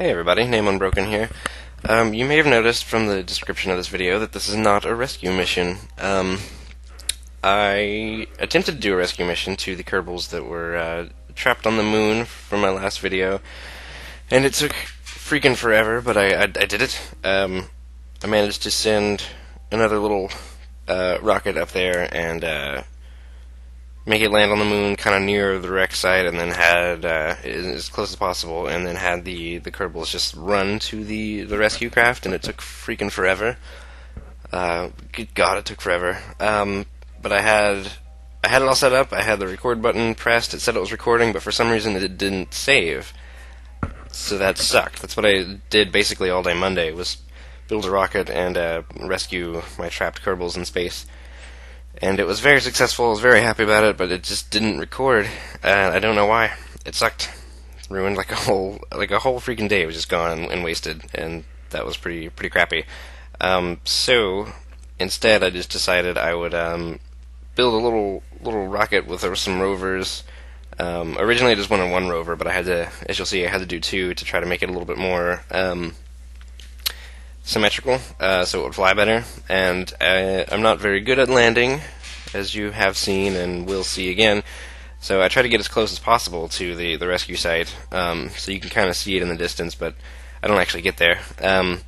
Hey everybody, Name Unbroken here. You may have noticed from the description of this video that this is not a rescue mission. I attempted to do a rescue mission to the Kerbals that were trapped on the moon from my last video, and it took freaking forever, but I did it. I managed to send another little rocket up there and make it land on the moon kind of near the wreck site, and then had as close as possible, and then had the Kerbals just run to the rescue craft, and it took freaking forever. Good God, it took forever. But I had it all set up. I had the record button pressed. It said it was recording, but for some reason it didn't save. So that sucked. That's what I did basically all day Monday, was build a rocket and rescue my trapped Kerbals in space. And it was very successful. I was very happy about it, but it just didn't record. I don't know why. It sucked. It ruined like a whole freaking day. It was just gone and wasted, and that was pretty crappy. So instead, I just decided I would build a little rocket with some rovers. Originally, I just wanted one rover, but I had to, as you'll see, I had to do two to try to make it a little bit more symmetrical, so it would fly better. And I'm not very good at landing, as you have seen and will see again. So I try to get as close as possible to the rescue site, so you can kind of see it in the distance, but I don't actually get there. But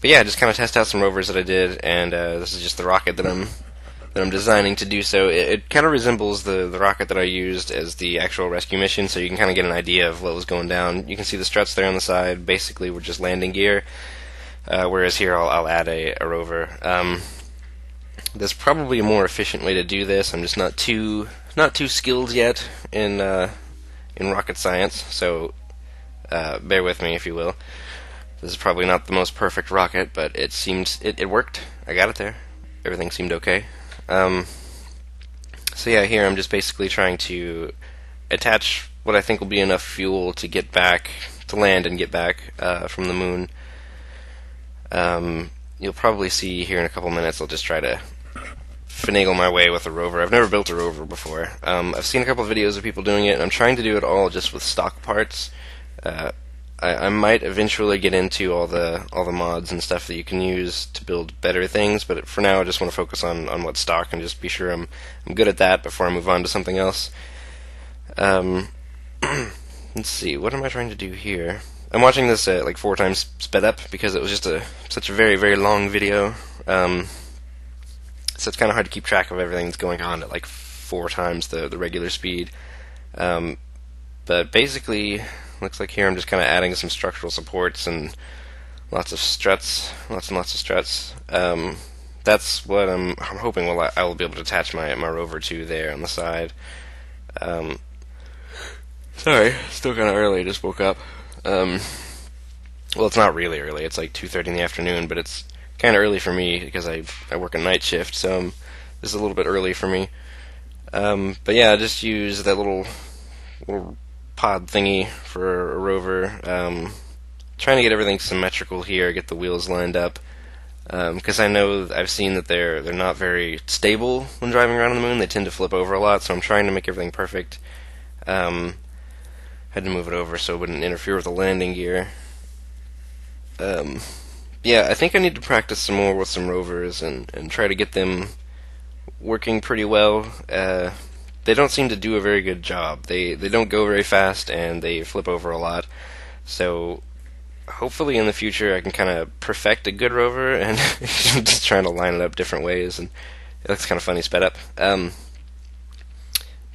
yeah, just kind of test out some rovers that I did, and this is just the rocket that I'm designing to do so. It kind of resembles the rocket that I used as the actual rescue mission, so you can kind of get an idea of what was going down. You can see the struts there on the side. Basically, we're just landing gear, whereas here I'll add a rover. There's probably a more efficient way to do this. I'm just not too skilled yet in rocket science, so bear with me if you will. This is probably not the most perfect rocket, but it worked. I got it there. Everything seemed okay. So yeah, here I'm just basically trying to attach what I think will be enough fuel to get back, to land and get back from the moon. You'll probably see here in a couple minutes I'll just try to finagle my way with a rover. I've never built a rover before. I've seen a couple of videos of people doing it, and I'm trying to do it all just with stock parts. I might eventually get into all the mods and stuff that you can use to build better things, but for now I just want to focus on what's stock and just be sure I'm good at that before I move on to something else. Let's see, what am I trying to do here? I'm watching this like 4 times sped up because it was just such a very long video. So it's kind of hard to keep track of everything that's going on at like 4 times the regular speed. But basically, looks like here I'm just kind of adding some structural supports and lots of struts, lots and lots of struts. That's what I'm hoping I will be able to attach my rover to there on the side. Sorry, still kind of early. Just woke up. Well, it's not really early. It's like 2:30 in the afternoon, but it's kind of early for me because I work a night shift, so this is a little bit early for me. But yeah, I just use that little pod thingy for a rover. Trying to get everything symmetrical here, get the wheels lined up, because I know I've seen that they're not very stable when driving around on the moon. They tend to flip over a lot, so I'm trying to make everything perfect. Had to move it over so it wouldn't interfere with the landing gear. Yeah, I think I need to practice some more with some rovers and try to get them working pretty well. They don't seem to do a very good job. They don't go very fast, and they flip over a lot. So hopefully in the future I can kind of perfect a good rover, and just trying to line it up different ways, and it looks kind of funny sped up.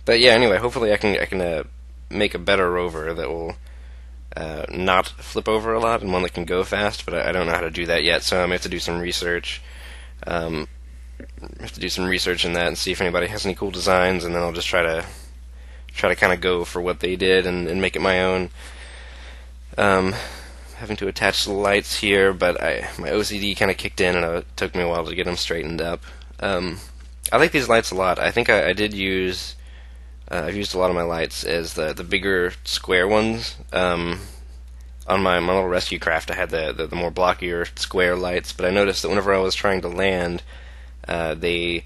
But yeah, anyway, hopefully I can make a better rover that will not flip over a lot, and one that can go fast, but I don't know how to do that yet, so I may have to do some research. I have to do some research in that and see if anybody has any cool designs, and then I'll just try to kind of go for what they did and make it my own. Having to attach the lights here, but my OCD kind of kicked in, and it took me a while to get them straightened up. I like these lights a lot. I think I did use I've used a lot of my lights as the bigger square ones. On my little rescue craft I had the more blockier square lights, but I noticed that whenever I was trying to land, they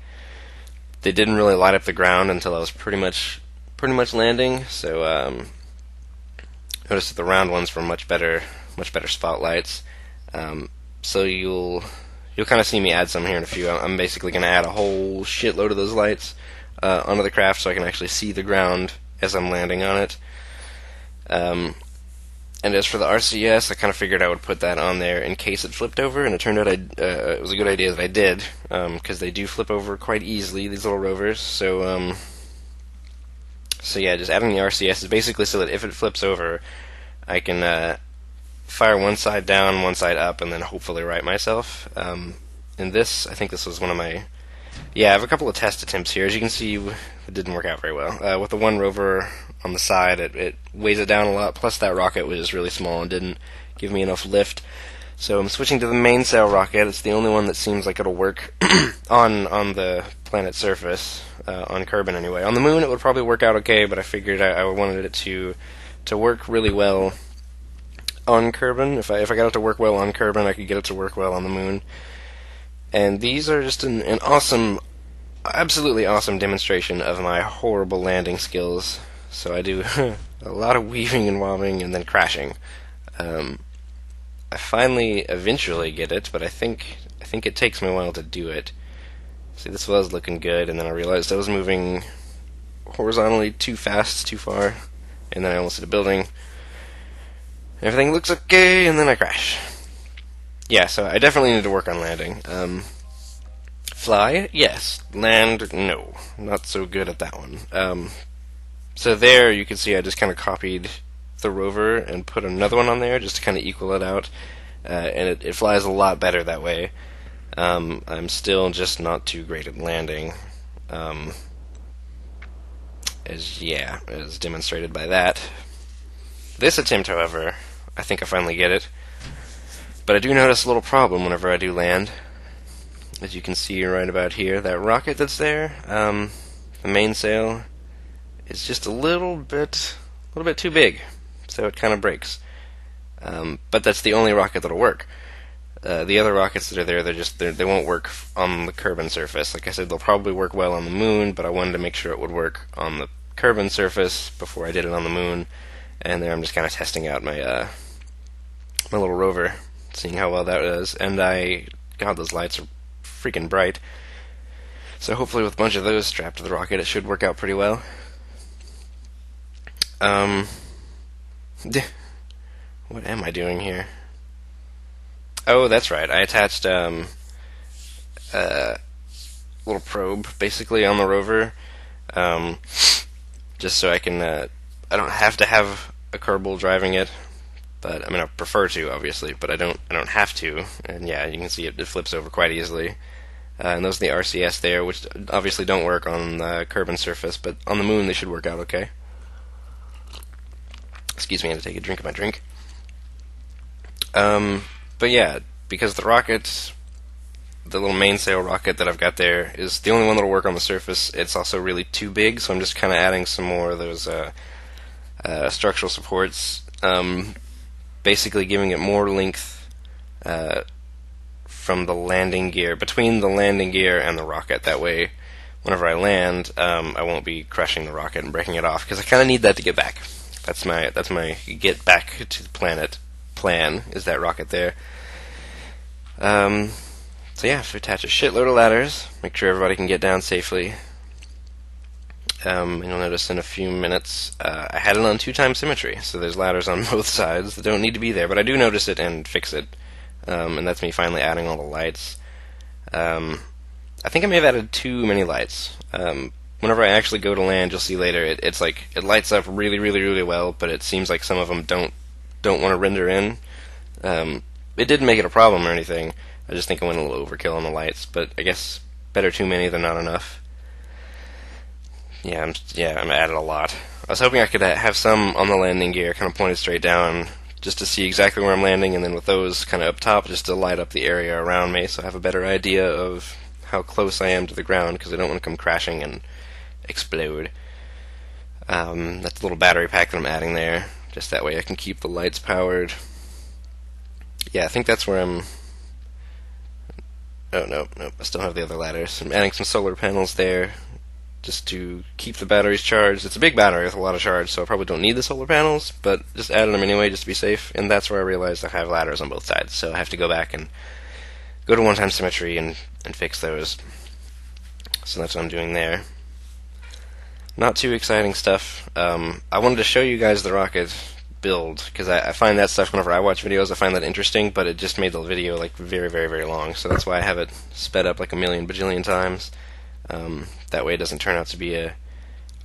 didn't really light up the ground until I was pretty much landing. So Notice that the round ones were much better spotlights. So you'll kind of see me add some here in a few. I'm basically going to add a whole shitload of those lights onto the craft so I can actually see the ground as I'm landing on it. And as for the RCS, I kind of figured I would put that on there in case it flipped over, and it turned out it was a good idea that I did, because they do flip over quite easily, these little rovers. So yeah, just adding the RCS is basically so that if it flips over, I can fire one side down, one side up, and then hopefully right myself. In this, I think this was one of my... Yeah, I have a couple of test attempts here. As you can see, it didn't work out very well. With the one rover on the side, it weighs it down a lot, plus that rocket was really small and didn't give me enough lift. So I'm switching to the mainsail rocket. It's the only one that seems like it'll work on the planet's surface, on Kerbin anyway. On the moon it would probably work out okay, but I figured I wanted it to work really well on Kerbin. If I got it to work well on Kerbin, I could get it to work well on the moon. And these are just an awesome, absolutely awesome demonstration of my horrible landing skills. So I do a lot of weaving and wobbling and then crashing. I finally eventually get it, but I think it takes me a while to do it. See, this was looking good, and then I realized I was moving horizontally too fast, too far, and then I almost hit a building. Everything looks okay, and then I crash. Yeah, so I definitely need to work on landing. Fly? Yes. Land? No. Not so good at that one. So there, you can see I just kind of copied the rover and put another one on there just to kind of equal it out. And it flies a lot better that way. I'm still just not too great at landing. As demonstrated by that. This attempt, however, I think I finally get it. But I do notice a little problem whenever I do land. As you can see right about here, that rocket that's there, the mainsail, is just a little bit too big, so it kind of breaks. But that's the only rocket that'll work. The other rockets that are there, they won't work on the Kerbin surface. Like I said, they'll probably work well on the moon, but I wanted to make sure it would work on the Kerbin surface before I did it on the moon. And there I'm just kind of testing out my my little rover, seeing how well that does. And God, those lights are freaking bright. So hopefully with a bunch of those strapped to the rocket, it should work out pretty well. What am I doing here? Oh, that's right. I attached a little probe, basically, on the rover, just so I can. I don't have to have a Kerbal driving it, but I mean I prefer to, obviously, but I don't have to. And yeah, you can see it flips over quite easily. And those are the RCS there, which obviously don't work on the Kerbin surface, but on the moon they should work out okay. Excuse me, I had to take a drink of my drink. But yeah, because the rocket, the little mainsail rocket that I've got there, is the only one that'll work on the surface, it's also really too big, so I'm just kind of adding some more of those structural supports, basically giving it more length from the landing gear, between the landing gear and the rocket. That way, whenever I land, I won't be crushing the rocket and breaking it off, because I kind of need that to get back. That's my get back to the planet plan, is that rocket there. So yeah, so attach a shitload of ladders, make sure everybody can get down safely. And you'll notice in a few minutes, I had it on 2x symmetry, so there's ladders on both sides that don't need to be there, but I do notice it and fix it. And that's me finally adding all the lights. I think I may have added too many lights. Whenever I actually go to land, you'll see later, it's like, it lights up really, really, really well, but it seems like some of them don't want to render in. It didn't make it a problem or anything. I just think I went a little overkill on the lights, but I guess better too many than not enough. I'm added a lot. I was hoping I could have some on the landing gear, kind of pointed straight down, just to see exactly where I'm landing, and then with those kind of up top, just to light up the area around me, so I have a better idea of how close I am to the ground, because I don't want to come crashing and explode. That's the little battery pack that I'm adding there, just that way I can keep the lights powered. Yeah, I think that's where I'm... Oh, no, I still have the other ladders. I'm adding some solar panels there, just to keep the batteries charged. It's a big battery with a lot of charge, so I probably don't need the solar panels, but just added them anyway just to be safe. And that's where I realized I have ladders on both sides, so I have to go back and go to one-time symmetry and fix those. So that's what I'm doing there. Not too exciting stuff. I wanted to show you guys the rocket build, because I find that stuff whenever I watch videos, I find that interesting, but it just made the video like very, very, very long, so that's why I have it sped up like a million bajillion times. That way it doesn't turn out to be a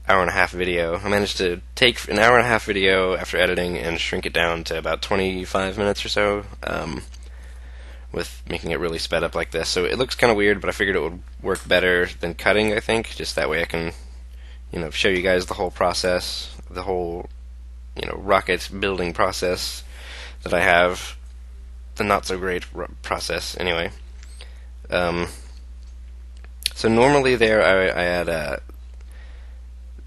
hour-and-a-half video. I managed to take an hour-and-a-half video after editing and shrink it down to about 25 minutes or so, with making it really sped up like this. So it looks kind of weird, but I figured it would work better than cutting, I think, just that way I can, show you guys the whole process, the whole, rocket building process that I have, the not-so-great process, anyway. So normally there I add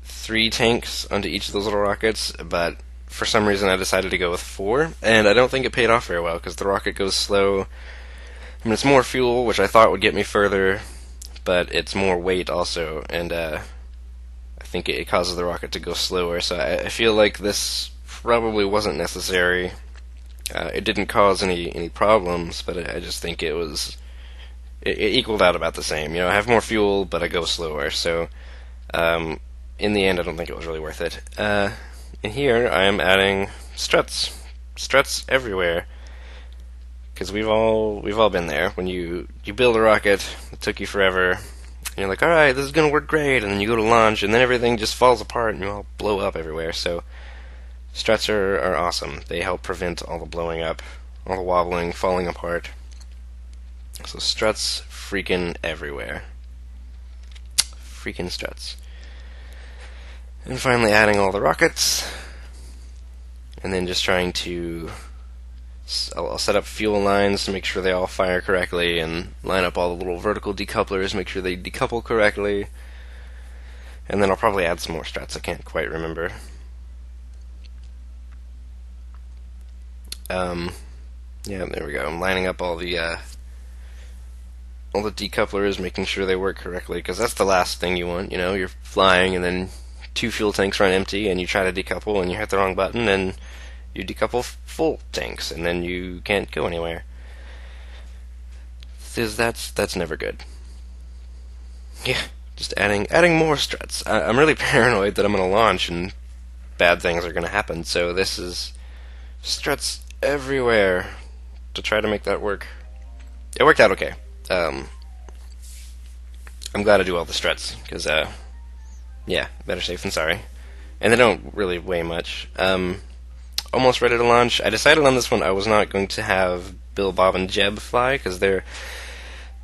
3 tanks onto each of those little rockets, but for some reason I decided to go with 4, and I don't think it paid off very well, because the rocket goes slow. I mean, it's more fuel, which I thought would get me further, but it's more weight also, and I think it causes the rocket to go slower, so I feel like this probably wasn't necessary. It didn't cause any problems, but I just think it equaled out about the same. I have more fuel, but I go slower, so in the end I don't think it was really worth it. And here I am adding struts everywhere, because we've all been there. When you build a rocket, it took you forever, and you're like, alright, this is gonna work great, and then you go to launch, and then everything just falls apart, and you all blow up everywhere. So struts are awesome. They help prevent all the blowing up, all the wobbling, falling apart. So struts freaking everywhere. Freaking struts. And finally adding all the rockets, and then just trying to I'll set up fuel lines to make sure they all fire correctly, and line up all the little vertical decouplers, make sure they decouple correctly, and then I'll probably add some more struts. I can't quite remember. Yeah, there we go. I'm lining up all the decouplers, making sure they work correctly, because that's the last thing you want. You're flying, and then 2 fuel tanks run empty, and you try to decouple, and you hit the wrong button, and you decouple full tanks, and then you can't go anywhere. That's never good. Yeah, just adding more struts. I'm really paranoid that I'm going to launch and bad things are going to happen, so this is struts everywhere to try to make that work. It worked out okay. I'm glad I do all the struts, because, yeah, better safe than sorry. And they don't really weigh much. Almost ready to launch. I decided on this one I was not going to have Bill, Bob, and Jeb fly, because they're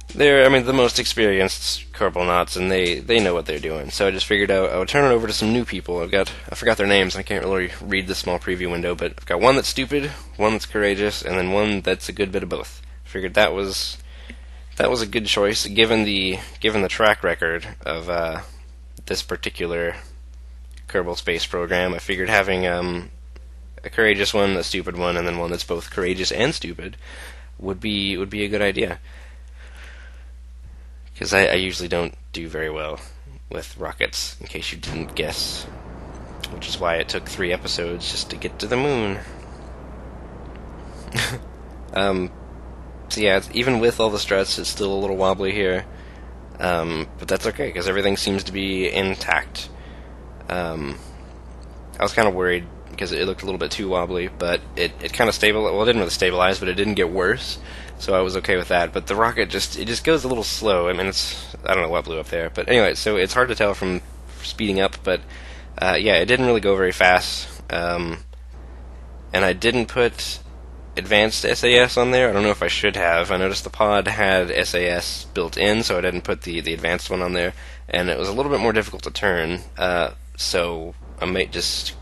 the most experienced Kerbal and they know what they're doing. So I just figured I would turn it over to some new people. I forgot their names, I can't really read the small preview window, but I've got one that's stupid, one that's courageous, and then one that's a good bit of both. I figured that was a good choice, given the track record of this particular Kerbal Space Program. I figured having a courageous one, a stupid one, and then one that's both courageous and stupid would be a good idea. Because I usually don't do very well with rockets, in case you didn't guess. Which is why it took 3 episodes just to get to the moon. So yeah, even with all the struts, it's still a little wobbly here. But that's okay, because everything seems to be intact. I was kind of worried, because it looked a little bit too wobbly, but it kind of stabilized. Well, it didn't really stabilize, but it didn't get worse, so I was okay with that. But the rocket just goes a little slow. I mean, I don't know what blew up there, but anyway, so it's hard to tell from speeding up, but yeah, it didn't really go very fast. And I didn't put advanced SAS on there. I don't know if I should have. I noticed the pod had SAS built in, so I didn't put the advanced one on there, and it was a little bit more difficult to turn, so I might just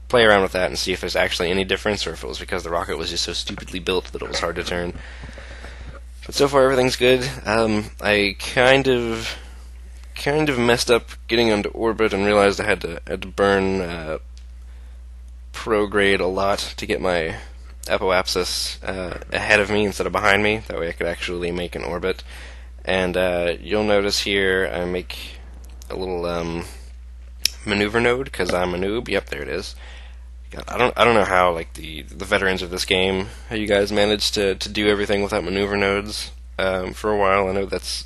play around with that and see if there's actually any difference, or if it was because the rocket was just so stupidly built that it was hard to turn. But so far everything's good. I kind of messed up getting onto orbit and realized I had to burn prograde a lot to get my apoapsis ahead of me instead of behind me. That way I could actually make an orbit. And you'll notice here I make maneuver node because I'm a noob. Yep, there it is. God, I don't know how like the veterans of this game, how you guys managed to do everything without maneuver nodes for a while. I know that's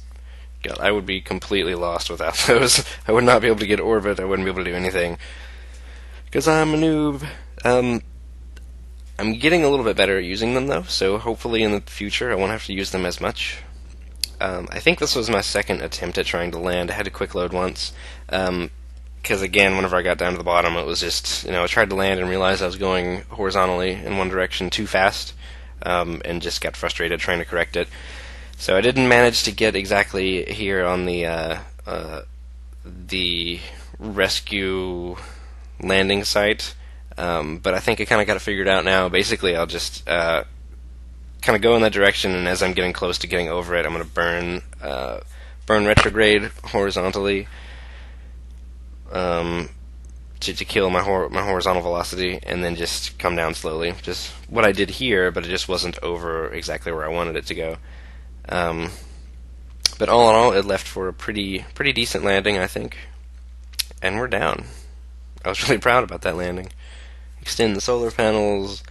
God, I would be completely lost without those. I would not be able to get orbit. I wouldn't be able to do anything because I'm a noob. I'm getting a little bit better at using them though, so hopefully in the future I won't have to use them as much. I think this was my second attempt at trying to land. I had a quick load once. Because again, whenever I got down to the bottom, it was just, I tried to land and realized I was going horizontally in one direction too fast, and just got frustrated trying to correct it. So I didn't manage to get exactly here on the rescue landing site, but I think I kind of got it figured out now. Basically, I'll just kind of go in that direction, and as I'm getting close to getting over it, I'm going to burn retrograde horizontally. To kill my horizontal velocity, and then just come down slowly. Just what I did here, but it just wasn't over exactly where I wanted it to go. But all in all, it left for a pretty decent landing, I think. And we're down. I was really proud about that landing. Extend the solar panels,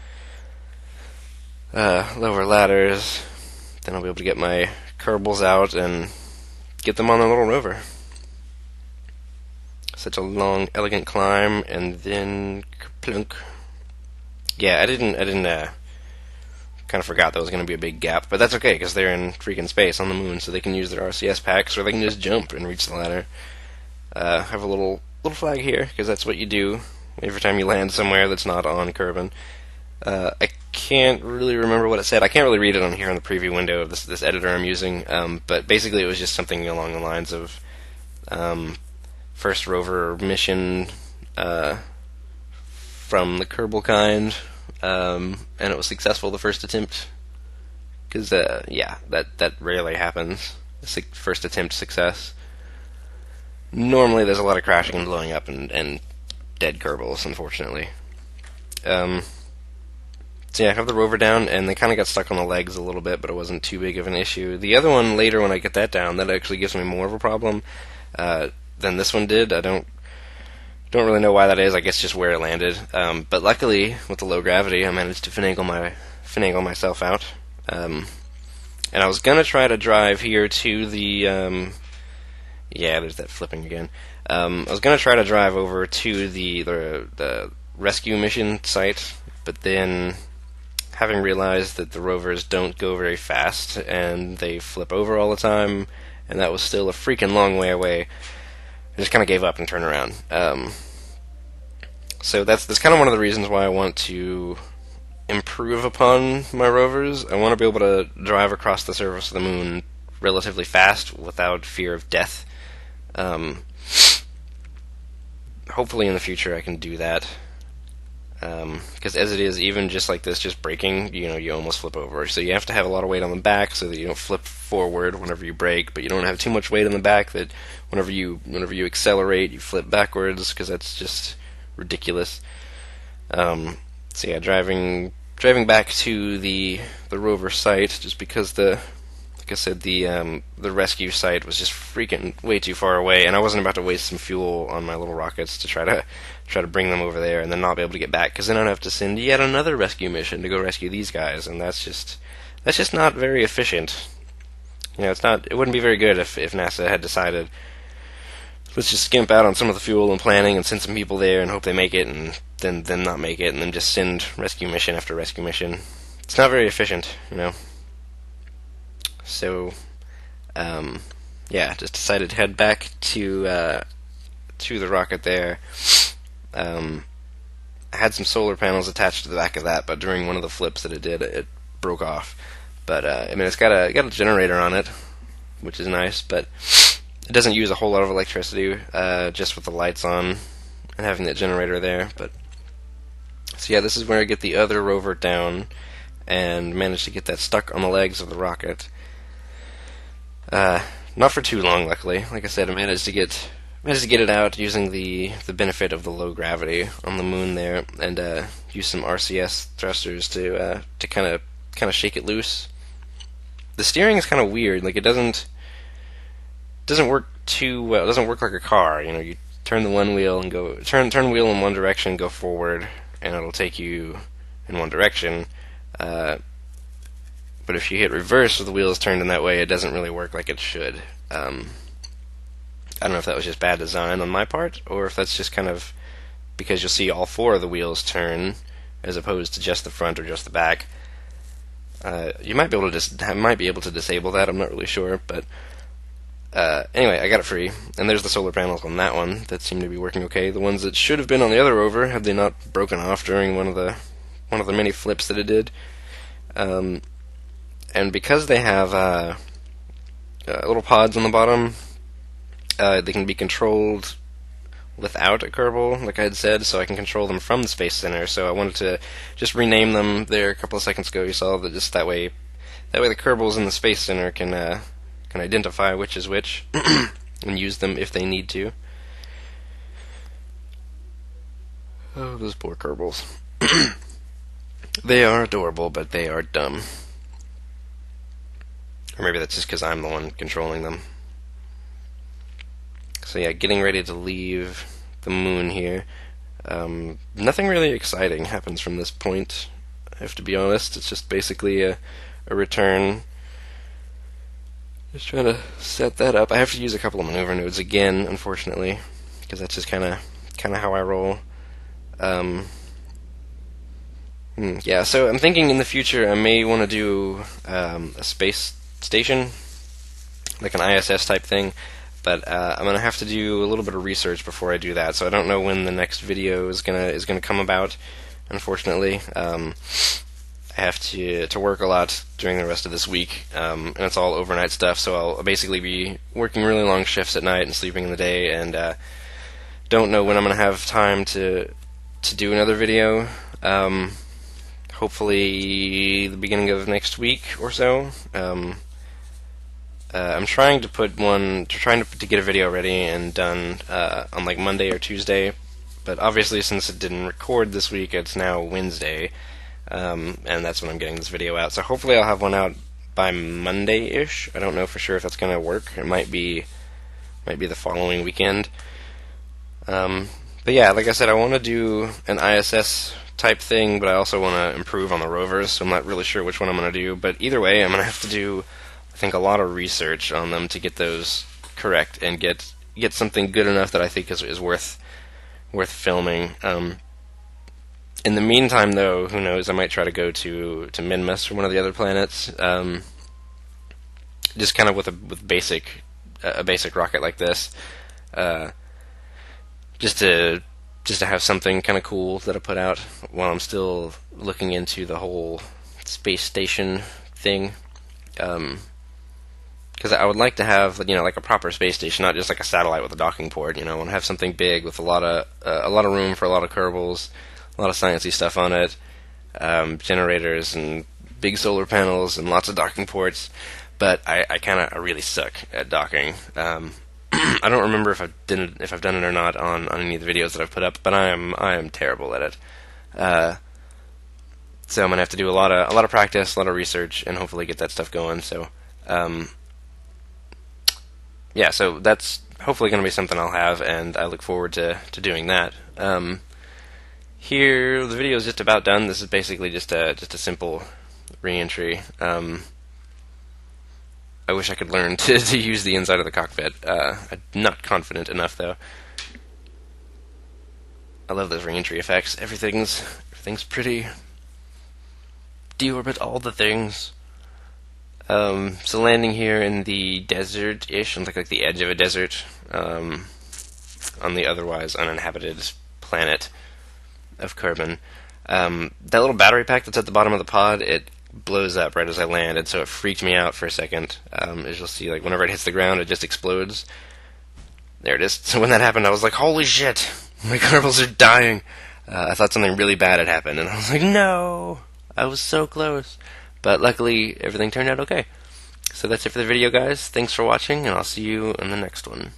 lower ladders. Then I'll be able to get my Kerbals out and get them on their little rover. Such a long, elegant climb, and then plunk. Yeah, I didn't. Kind of forgot that was going to be a big gap, but that's okay because they're in freaking space on the moon, so they can use their RCS packs, or they can just jump and reach the ladder. I have a little flag here because that's what you do every time you land somewhere that's not on Kerbin. I can't really remember what it said. I can't really read it on here in the preview window of this editor I'm using, but basically it was just something along the lines of. First rover mission from the Kerbal kind, and it was successful the first attempt. Because, that rarely happens. First attempt success. Normally there's a lot of crashing and blowing up and dead Kerbals, unfortunately. So yeah, I have the rover down, and they kind of got stuck on the legs a little bit, but it wasn't too big of an issue. The other one, later when I get that down, that actually gives me more of a problem. Than this one did. I don't really know why that is. I guess just where it landed. But luckily, with the low gravity, I managed to finagle myself out. And I was gonna try to drive here to the. Yeah, there's that flipping again. I was gonna try to drive over to the rescue mission site, but then, having realized that the rovers don't go very fast and they flip over all the time, and that was still a freaking long way away, I just kind of gave up and turned around. So that's kind of one of the reasons why I want to improve upon my rovers. I want to be able to drive across the surface of the moon relatively fast without fear of death. Hopefully in the future I can do that. Because as it is, even just like this, just braking, you almost flip over. So you have to have a lot of weight on the back so that you don't flip forward whenever you brake, but you don't have too much weight on the back that whenever you accelerate, you flip backwards, because that's just ridiculous. So yeah, driving back to the rover site, just because like I said, the rescue site was just freaking way too far away, and I wasn't about to waste some fuel on my little rockets to try to bring them over there and then not be able to get back, because then I'd have to send yet another rescue mission to go rescue these guys, and that's just not very efficient. It wouldn't be very good if NASA had decided, let's just skimp out on some of the fuel and planning and send some people there and hope they make it, and then not make it, and then just send rescue mission after rescue mission. It's not very efficient, So, just decided to head back to the rocket there. I had some solar panels attached to the back of that, but during one of the flips that it did, it broke off. But it's got a generator on it, which is nice, but it doesn't use a whole lot of electricity, just with the lights on and having that generator there. But so yeah, this is where I get the other rover down and managed to get that stuck on the legs of the rocket. Not for too long, luckily. Like I said, I managed to get it out using the benefit of the low gravity on the moon there, and use some RCS thrusters to kind of shake it loose. The steering is kind of weird. Like, it doesn't work too well. It doesn't work like a car. You know, you turn the one wheel and go turn wheel in one direction, go forward, and it'll take you in one direction. But if you hit reverse with the wheels turned in that way, it doesn't really work like it should. I don't know if that was just bad design on my part, or if that's just kind of because you'll see all four of the wheels turn as opposed to just the front or just the back. You might be able to disable that. I'm not really sure, but anyway, I got it free, and there's the solar panels on that one that seem to be working okay. The ones that should have been on the other Rover, had they not broken off during one of the many flips that it did. And because they have little pods on the bottom, they can be controlled without a Kerbal, like I had said, so I can control them from the Space Center. So I wanted to just rename them there a couple of seconds ago. You saw that just that way the Kerbals in the Space Center can identify which is which and use them if they need to. Oh, those poor Kerbals. They are adorable, but they are dumb. Or maybe that's just because I'm the one controlling them. So yeah, getting ready to leave the moon here. Nothing really exciting happens from this point, I have to be honest. It's just basically a return. Just trying to set that up. I have to use a couple of maneuver nodes again, unfortunately, because that's just kind of how I roll. Yeah, so I'm thinking in the future I may want to do a space station, like an ISS type thing, but I'm gonna have to do a little bit of research before I do that. So I don't know when the next video is gonna come about. Unfortunately, I have to work a lot during the rest of this week, and it's all overnight stuff. So I'll basically be working really long shifts at night and sleeping in the day, and don't know when I'm gonna have time to do another video. Hopefully the beginning of next week or so. I'm trying to get a video ready and done on like Monday or Tuesday, but obviously since it didn't record this week, it's now Wednesday, and that's when I'm getting this video out. So hopefully I'll have one out by Monday-ish. I don't know for sure if that's going to work. It might be the following weekend. But yeah, like I said, I want to do an ISS type thing, but I also want to improve on the rovers, so I'm not really sure which one I'm going to do. But either way, I'm going to have to do, I think, a lot of research on them to get those correct and get something good enough that I think is worth filming. In the meantime, though, who knows? I might try to go to Minmus or one of the other planets, just kind of with a basic rocket like this, just to have something kind of cool that I put out while I'm still looking into the whole space station thing. Because I would like to have, like a proper space station, not just like a satellite with a docking port. I want to have something big with a lot of room for a lot of Kerbals, a lot of sciencey stuff on it, generators and big solar panels and lots of docking ports. But I really suck at docking. I don't remember if I've done it or not on any of the videos that I've put up, but I am terrible at it. So I'm gonna have to do a lot of practice, a lot of research, and hopefully get that stuff going. So yeah, so that's hopefully going to be something I'll have, and I look forward to doing that. Here, the video is just about done. This is basically just a simple re-entry. I wish I could learn to use the inside of the cockpit. I'm not confident enough, though. I love those re-entry effects. Everything's pretty. Deorbit all the things. So landing here in the desert-ish, on like the edge of a desert, on the otherwise uninhabited planet of Kerbin. That little battery pack that's at the bottom of the pod, it blows up right as I land, and so it freaked me out for a second. As you'll see, like whenever it hits the ground, it just explodes. There it is. So when that happened, I was like, holy shit, my Kerbals are dying. I thought something really bad had happened, and I was like, no, I was so close. But luckily, everything turned out okay. So that's it for the video, guys. Thanks for watching, and I'll see you in the next one.